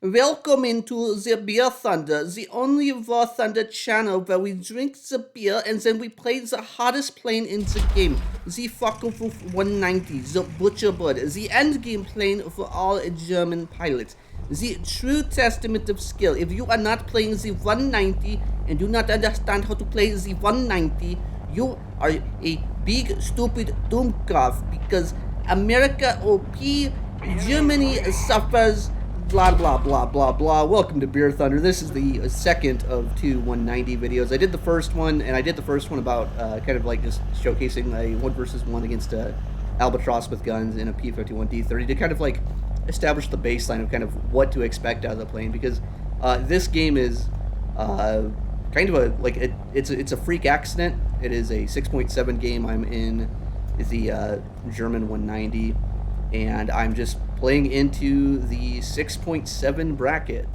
Welcome into the Beer Thunder, the only WarThunder channel where we drink the beer and then we play the hardest plane in the game, the Focke-Wulf 190, the Butcher Bird, the endgame plane for all German pilots, the true testament of skill. If you are not playing the 190 and do not understand how to play the 190, you are a big stupid doomgraph because America OP, Germany suffers, blah blah blah blah blah. Welcome to Beer Thunder. This is the second of two 190 videos. I did the first one, and I did the first one about kind of like just showcasing a 1 versus 1 against a Albatross with guns in a P-51D30 to kind of like establish the baseline of kind of what to expect out of the plane, because this game is kind of a it's a freak accident. It is a 6.7 game. I'm in the German 190, and I'm just playing into the 6.7 bracket.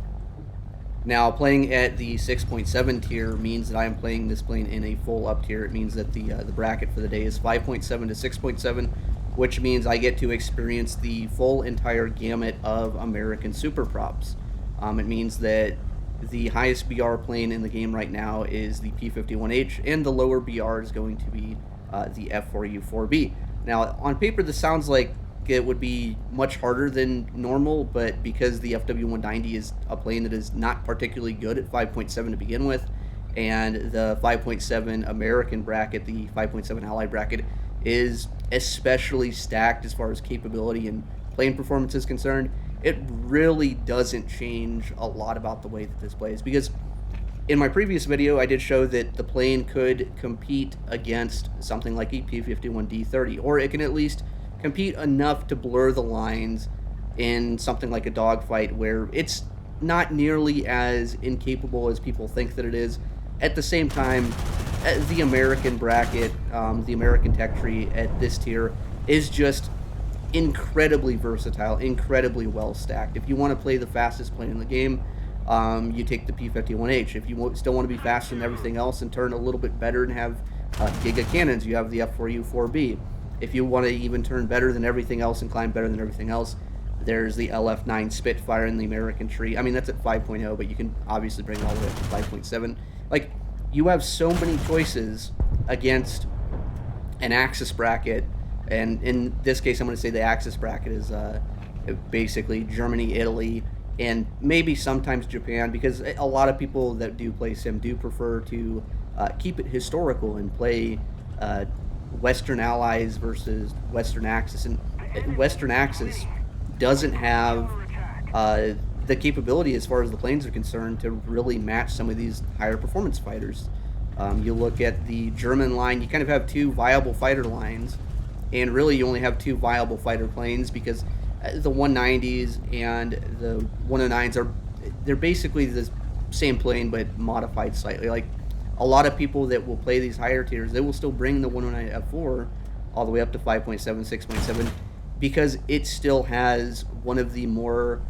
Now, playing at the 6.7 tier means that I am playing this plane in a full up tier. It means that the bracket for the day is 5.7 to 6.7, which means I get to experience the full entire gamut of American super props. It means that the highest BR plane in the game right now is the P-51H, and the lower BR is going to be the F4U-4B. Now, on paper, this sounds like it would be much harder than normal, but because the Fw-190 is a plane that is not particularly good at 5.7 to begin with, and the 5.7 American bracket, the 5.7 Ally bracket, is especially stacked as far as capability and plane performance is concerned, it really doesn't change a lot about the way that this plays. Because in my previous video, I did show that the plane could compete against something like a P-51D30, or it can at least compete enough to blur the lines in something like a dogfight where it's not nearly as incapable as people think that it is. At the same time, the American bracket, the American tech tree at this tier is just incredibly versatile, incredibly well stacked. If you want to play the fastest plane in the game, you take the P-51H. If you still want to be faster than everything else and turn a little bit better and have giga cannons, you have the F4U-4B. If you want to even turn better than everything else and climb better than everything else, there's the LF9 Spitfire in the American tree. I mean, that's at 5.0, but you can obviously bring it all the way up to 5.7. Like, you have so many choices against an Axis bracket, and in this case, I'm going to say the Axis bracket is basically Germany, Italy, and maybe sometimes Japan, because a lot of people that do play Sim do prefer to keep it historical and play Western Allies versus Western Axis, and Western Axis doesn't have the capability as far as the planes are concerned to really match some of these higher performance fighters. You look at the German line, you kind of have two viable fighter lines, and really you only have two viable fighter planes, because the 190s and the 109s they're basically the same plane but modified slightly. Like, a lot of people that will play these higher tiers, they will still bring the 109 F4 all the way up to 5.7, 6.7, because it still has one of the more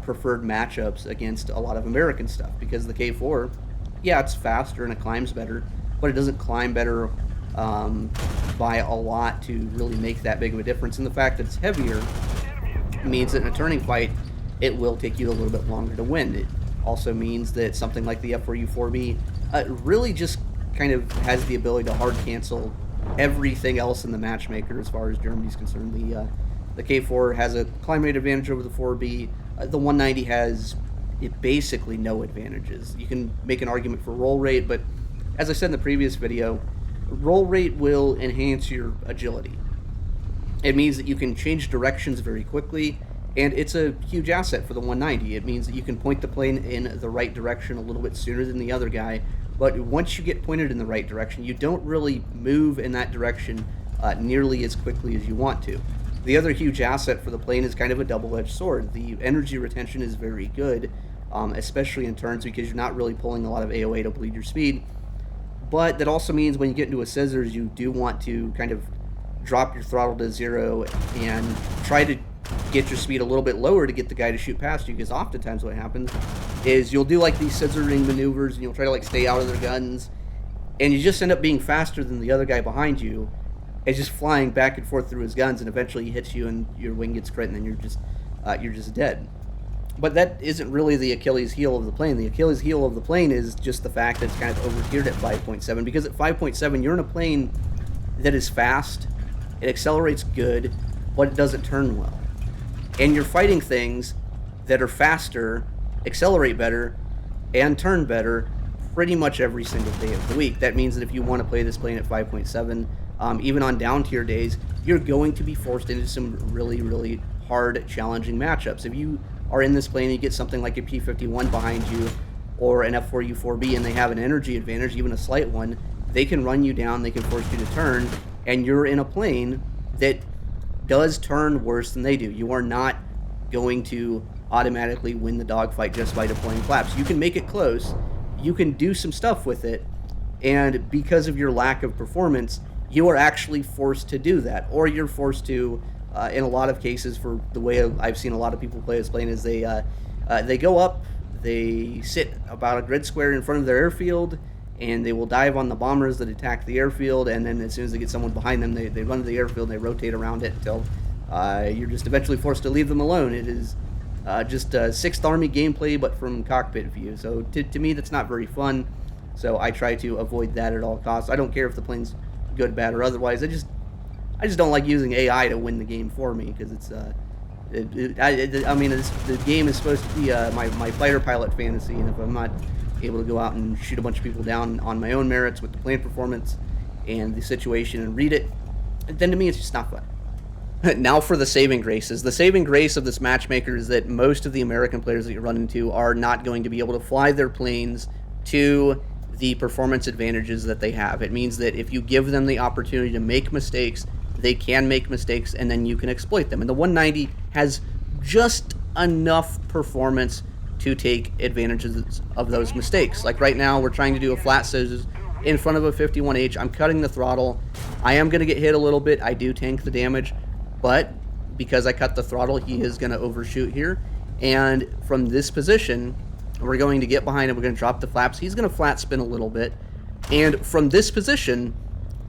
preferred matchups against a lot of American stuff. Because the K4, yeah, it's faster and it climbs better, but it doesn't climb better by a lot to really make that big of a difference. And the fact that it's heavier means that in a turning fight, it will take you a little bit longer to win. It also means that something like the F4U-4B really just kind of has the ability to hard cancel everything else in the matchmaker as far as Germany's concerned. The K4 has a climb rate advantage over the 4B. The 190 has basically no advantages. You can make an argument for roll rate, but as I said in the previous video, roll rate will enhance your agility. It means that you can change directions very quickly, and it's a huge asset for the 190. It means that you can point the plane in the right direction a little bit sooner than the other guy, but once you get pointed in the right direction, you don't really move in that direction nearly as quickly as you want to. The other huge asset for the plane is kind of a double-edged sword. The energy retention is very good, especially in turns, because you're not really pulling a lot of AOA to bleed your speed, but that also means when you get into a scissors, you do want to kind of drop your throttle to 0 and try to get your speed a little bit lower to get the guy to shoot past you, because oftentimes what happens is you'll do like these scissoring maneuvers and you'll try to like stay out of their guns, and you just end up being faster than the other guy behind you, and just flying back and forth through his guns, and eventually he hits you and your wing gets crit, and then you're just dead. But that isn't really the Achilles heel of the plane. The Achilles heel of the plane is just the fact that it's kind of overgeared at 5.7, because at 5.7 you're in a plane that is fast, it accelerates good, but it doesn't turn well. And you're fighting things that are faster, accelerate better, and turn better pretty much every single day of the week. That means that if you want to play this plane at 5.7, even on down tier days, you're going to be forced into some really, really hard, challenging matchups. If you are in this plane and you get something like a P-51 behind you, or an F4U-4B, and they have an energy advantage, even a slight one, they can run you down, they can force you to turn, and you're in a plane that does turn worse than they do. You are not going to automatically win the dogfight just by deploying flaps. You can make it close, you can do some stuff with it, and because of your lack of performance, you are actually forced to do that, or you're forced to, in a lot of cases, for the way I've seen a lot of people play this plane, is they go up, they sit about a grid square in front of their airfield, and they will dive on the bombers that attack the airfield, and then as soon as they get someone behind them, they run to the airfield and they rotate around it until you're just eventually forced to leave them alone. It is just 6th Army gameplay, but from cockpit view. So to me, that's not very fun. So I try to avoid that at all costs. I don't care if the plane's good, bad, or otherwise. I just don't like using AI to win the game for me, because it's the game is supposed to be my fighter pilot fantasy, and if I'm not able to go out and shoot a bunch of people down on my own merits with the plane performance and the situation and read it, then to me it's just not fun. Now for the saving graces. The saving grace of this matchmaker is that most of the American players that you run into are not going to be able to fly their planes to the performance advantages that they have. It means that if you give them the opportunity to make mistakes, they can make mistakes, and then you can exploit them. And the 190 has just enough performance to take advantages of those mistakes. Like right now, we're trying to do a flat scissors in front of a 51H. I'm cutting the throttle. I am going to get hit a little bit. I do tank the damage, but because I cut the throttle, he is going to overshoot here. And from this position, we're going to get behind him. We're going to drop the flaps. He's going to flat spin a little bit. And from this position,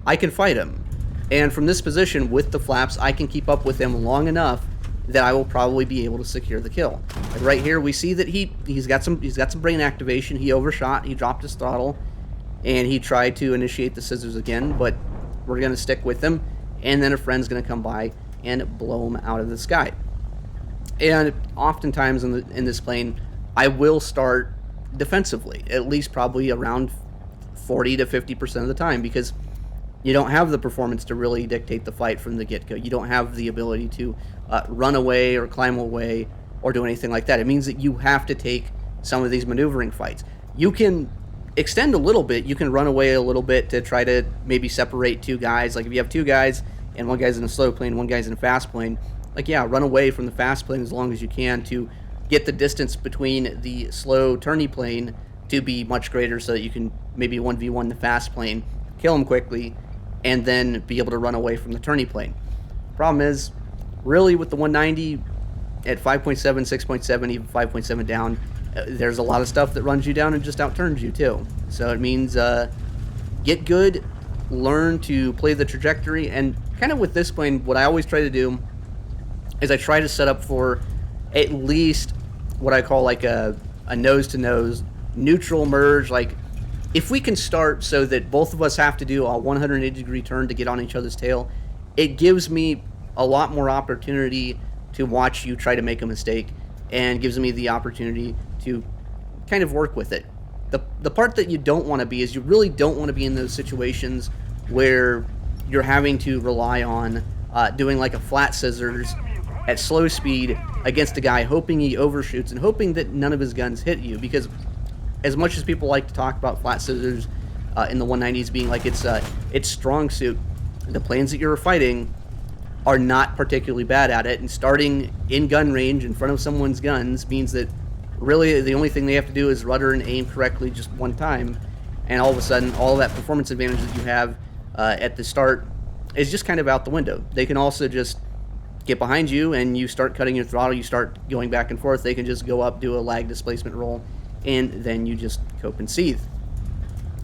I can fight him. And from this position, with the flaps, I can keep up with him long enough that I will probably be able to secure the kill. Like right here, we see that he's got some brain activation. He overshot. He dropped his throttle, and he tried to initiate the scissors again. But we're gonna stick with him, and then a friend's gonna come by and blow him out of the sky. And oftentimes in this plane, I will start defensively, at least probably around 40 to 50% of the time, because you don't have the performance to really dictate the fight from the get-go. You don't have the ability to run away or climb away or do anything like that. It means that you have to take some of these maneuvering fights. You can extend a little bit. You can run away a little bit to try to maybe separate two guys. Like if you have two guys and one guy's in a slow plane, one guy's in a fast plane, like yeah, run away from the fast plane as long as you can to get the distance between the slow turny plane to be much greater, so that you can maybe 1v1 the fast plane, kill him quickly, and then be able to run away from the turny plane. Problem is, really with the 190 at 5.7, 6.7, even 5.7 down, there's a lot of stuff that runs you down and just outturns you too. So it means get good, learn to play the trajectory, and kind of with this plane, what I always try to do is I try to set up for at least what I call like a nose-to-nose neutral merge. Like if we can start so that both of us have to do a 180-degree turn to get on each other's tail, it gives me a lot more opportunity to watch you try to make a mistake, and gives me the opportunity to kind of work with it. The part that you don't want to be is you really don't want to be in those situations where you're having to rely on doing like a flat scissors at slow speed against a guy, hoping he overshoots and hoping that none of his guns hit you. Because as much as people like to talk about flat scissors in the 190s being like its strong suit, the planes that you're fighting are not particularly bad at it, and starting in gun range in front of someone's guns means that really the only thing they have to do is rudder and aim correctly just one time, and all of a sudden all that performance advantage that you have at the start is just kind of out the window. They can also just get behind you and you start cutting your throttle, you start going back and forth, they can just go up, do a lag displacement roll, and then you just cope and seethe.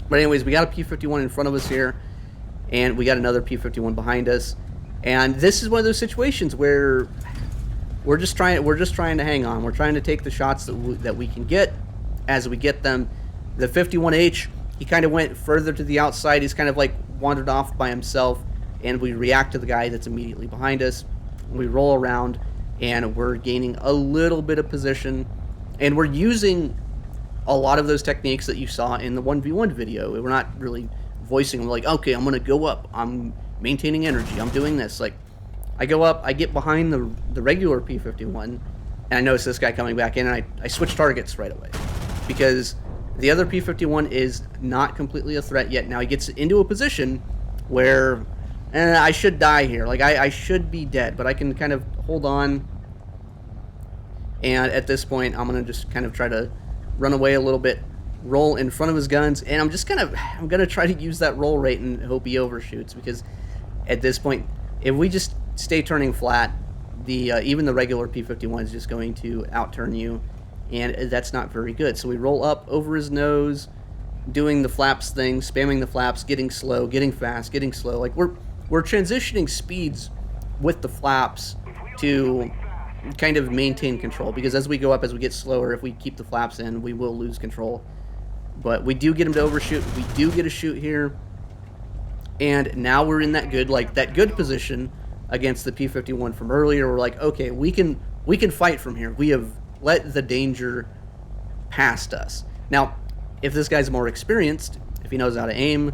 But anyways, we got a P-51 in front of us here, and we got another P-51 behind us. And this is one of those situations where we're just trying to hang on. We're trying to take the shots that we can get as we get them. The 51H, he kind of went further to the outside. He's kind of like wandered off by himself, and we react to the guy that's immediately behind us. We roll around, and we're gaining a little bit of position, and we're using a lot of those techniques that you saw in the 1v1 video. We're not really voicing them like, okay, I'm going to go up. I'm maintaining energy. I'm doing this. Like, I go up, I get behind the regular P51, and I notice this guy coming back in, and I switch targets right away. Because the other P51 is not completely a threat yet. Now he gets into a position where I should die here. Like, I should be dead, but I can kind of hold on. And at this point, I'm going to just kind of try to run away a little bit, roll in front of his guns, and I'm going to try to use that roll rate and hope he overshoots, because at this point, if we just stay turning flat, even the regular P51 is just going to outturn you, and that's not very good. So we roll up over his nose, doing the flaps thing, spamming the flaps, getting slow, getting fast, getting slow. Like, we're transitioning speeds with the flaps to kind of maintain control, because as we go up, as we get slower, if we keep the flaps in, we will lose control. But we do get him to overshoot. We do get a shoot here, and now we're in that good position against the P51 from earlier. We're like, okay, we can fight from here. We have let the danger past us. Now, if this guy's more experienced, if he knows how to aim,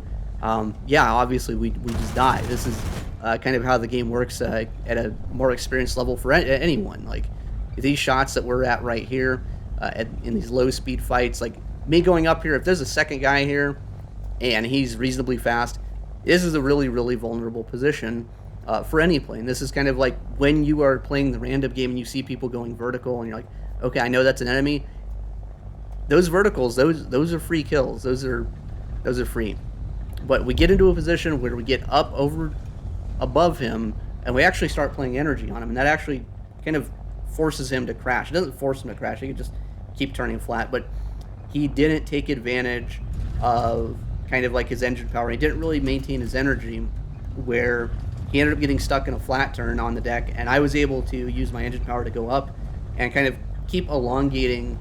yeah, obviously we just die. This is kind of how the game works at a more experienced level for anyone. Like, these shots that we're at right here in these low speed fights, like me going up here, if there's a second guy here and he's reasonably fast, this is a really, really vulnerable position for any plane. This is kind of like when you are playing the random game and you see people going vertical and you're like, okay, I know that's an enemy. Those verticals, those are free kills. Those are free. But we get into a position where we get up above him, and we actually start playing energy on him, and that actually kind of forces him to crash. It doesn't force him to crash. He can just keep turning flat, but he didn't take advantage of kind of like his engine power. He didn't really maintain his energy, where he ended up getting stuck in a flat turn on the deck, and I was able to use my engine power to go up and kind of keep elongating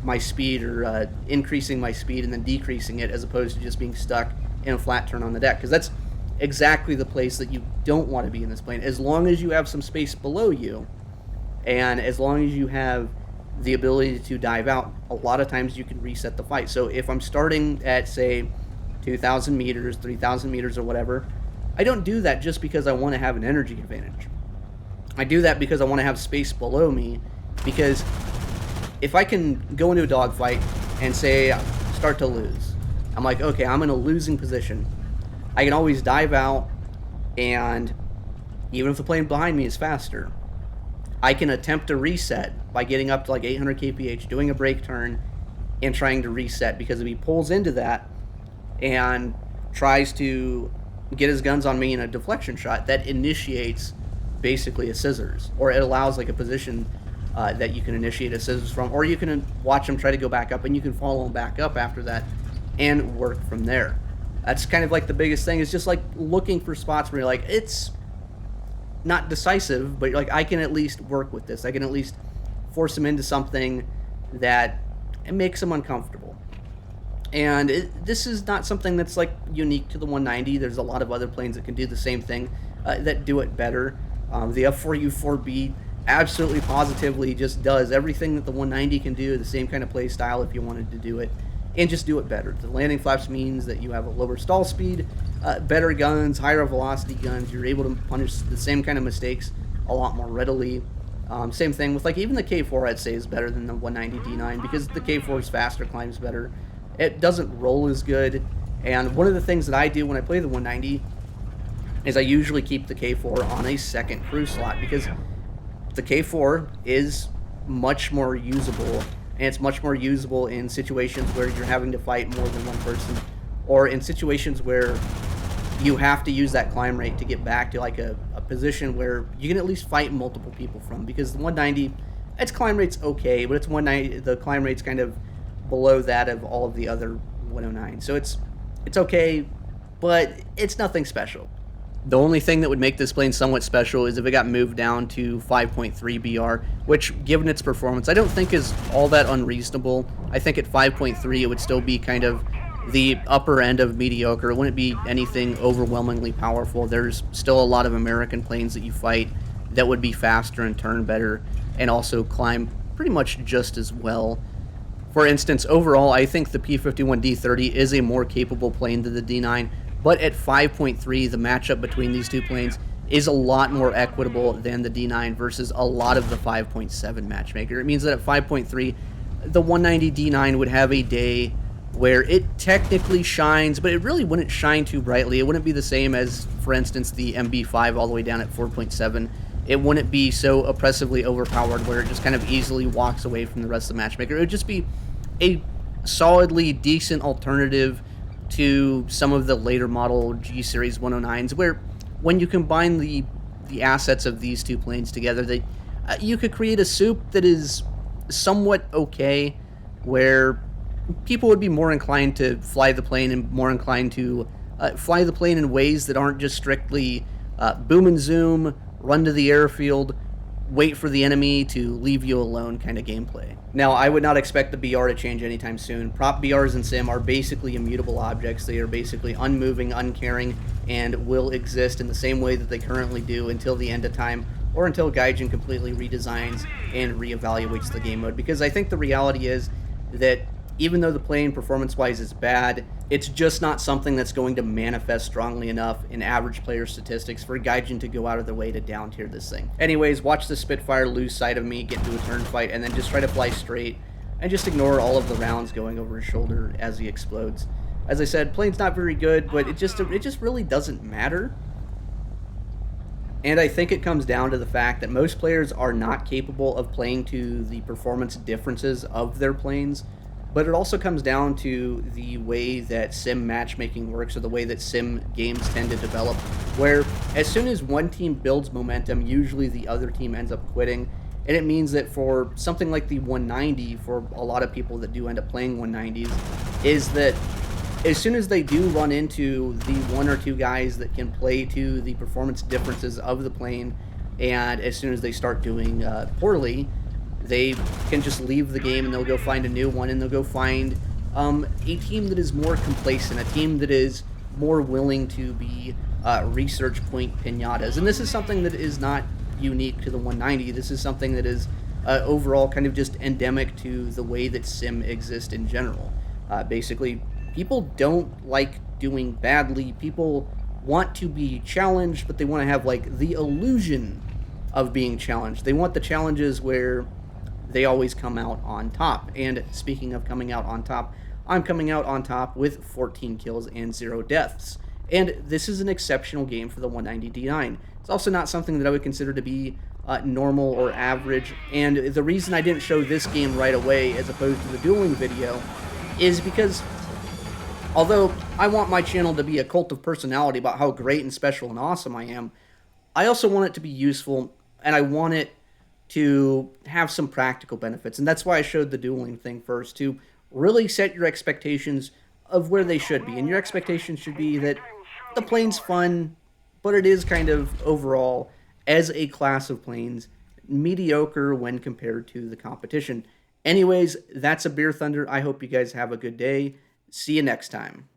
my speed, or increasing my speed and then decreasing it, as opposed to just being stuck in a flat turn on the deck, because that's exactly the place that you don't want to be in this plane. As long as you have some space below you, and as long as you have the ability to dive out, a lot of times you can reset the fight. So if I'm starting at, say, 2,000 meters, 3,000 meters, or whatever, I don't do that just because I want to have an energy advantage. I do that because I want to have space below me, because if I can go into a dogfight and say start to lose, I'm like, okay, I'm in a losing position. I can always dive out, and even if the plane behind me is faster, I can attempt to reset by getting up to like 800 kph, doing a brake turn, and trying to reset, because if he pulls into that and tries to get his guns on me in a deflection shot, that initiates basically a scissors, or it allows like a position that you can initiate a scissors from, or you can watch him try to go back up, and you can follow him back up after that and work from there. That's kind of like the biggest thing, is just like looking for spots where you're like, it's not decisive, but you're like, I can at least work with this. I can at least force him into something that makes him uncomfortable. And this is not something that's like unique to the 190. There's a lot of other planes that can do the same thing, that do it better. The F4U4B absolutely positively just does everything that the 190 can do, the same kind of play style if you wanted to do it, and just do it better. The landing flaps means that you have a lower stall speed, better guns, higher velocity guns. You're able to punish the same kind of mistakes a lot more readily. Same thing with like even the K4, I'd say is better than the 190 D9, because the K4 is faster, climbs better. It doesn't roll as good. And one of the things that I do when I play the 190 is I usually keep the K4 on a second crew slot, because the K4 is much more usable, and it's much more usable in situations where you're having to fight more than one person, or in situations where you have to use that climb rate to get back to like a position where you can at least fight multiple people from, because the 190, its climb rate's okay, but it's 190, the climb rate's kind of below that of all of the other 109. So it's okay, but it's nothing special. The only thing that would make this plane somewhat special is if it got moved down to 5.3 BR, which, given its performance, I don't think is all that unreasonable. I think at 5.3 it would still be kind of the upper end of mediocre. It wouldn't be anything overwhelmingly powerful. There's still a lot of American planes that you fight that would be faster and turn better and also climb pretty much just as well. For instance, overall, I think the P-51D-30 is a more capable plane than the D9, but at 5.3, the matchup between these two planes is a lot more equitable than the D9 versus a lot of the 5.7 matchmaker. It means that at 5.3, the 190 D9 would have a day where it technically shines, but it really wouldn't shine too brightly. It wouldn't be the same as, for instance, the MB5 all the way down at 4.7. It wouldn't be so oppressively overpowered where it just kind of easily walks away from the rest of the matchmaker. It would just be a solidly decent alternative to some of the later model G Series 109s, where when you combine the assets of these two planes together, they you could create a soup that is somewhat okay, where people would be more inclined to fly the plane and more inclined to fly the plane in ways that aren't just strictly boom and zoom, run to the airfield, wait for the enemy to leave you alone kind of gameplay. Now, I would not expect the BR to change anytime soon. Prop BRs in Sim are basically immutable objects. They are basically unmoving, uncaring, and will exist in the same way that they currently do until the end of time, or until Gaijin completely redesigns and reevaluates the game mode. Because I think the reality is that even though the plane performance-wise is bad, it's just not something that's going to manifest strongly enough in average player statistics for Gaijin to go out of their way to down tier this thing. Anyways, watch the Spitfire lose sight of me, get into a turn fight, and then just try to fly straight, and just ignore all of the rounds going over his shoulder as he explodes. As I said, plane's not very good, but it just really doesn't matter. And I think it comes down to the fact that most players are not capable of playing to the performance differences of their planes, but it also comes down to the way that sim matchmaking works, or the way that sim games tend to develop, where as soon as one team builds momentum, usually the other team ends up quitting. And it means that for something like the 190, for a lot of people that do end up playing 190s, is that as soon as they do run into the one or two guys that can play to the performance differences of the plane, and as soon as they start doing poorly, they can just leave the game and they'll go find a new one, and they'll go find a team that is more complacent, a team that is more willing to be research point pinatas. And this is something that is not unique to the 190. This is something that is overall kind of just endemic to the way that sim exists in general. Basically, people don't like doing badly. People want to be challenged, but they want to have like the illusion of being challenged. They want the challenges where they always come out on top. And speaking of coming out on top, I'm coming out on top with 14 kills and 0 deaths. And this is an exceptional game for the 190 D9. It's also not something that I would consider to be normal or average. And the reason I didn't show this game right away as opposed to the dueling video is because although I want my channel to be a cult of personality about how great and special and awesome I am, I also want it to be useful, and I want it to have some practical benefits. And that's why I showed the dueling thing first, to really set your expectations of where they should be. And your expectations should be that the plane's fun, but it is kind of overall, as a class of planes, mediocre when compared to the competition. Anyways, that's a Beer Thunder. I hope you guys have a good day. See you next time.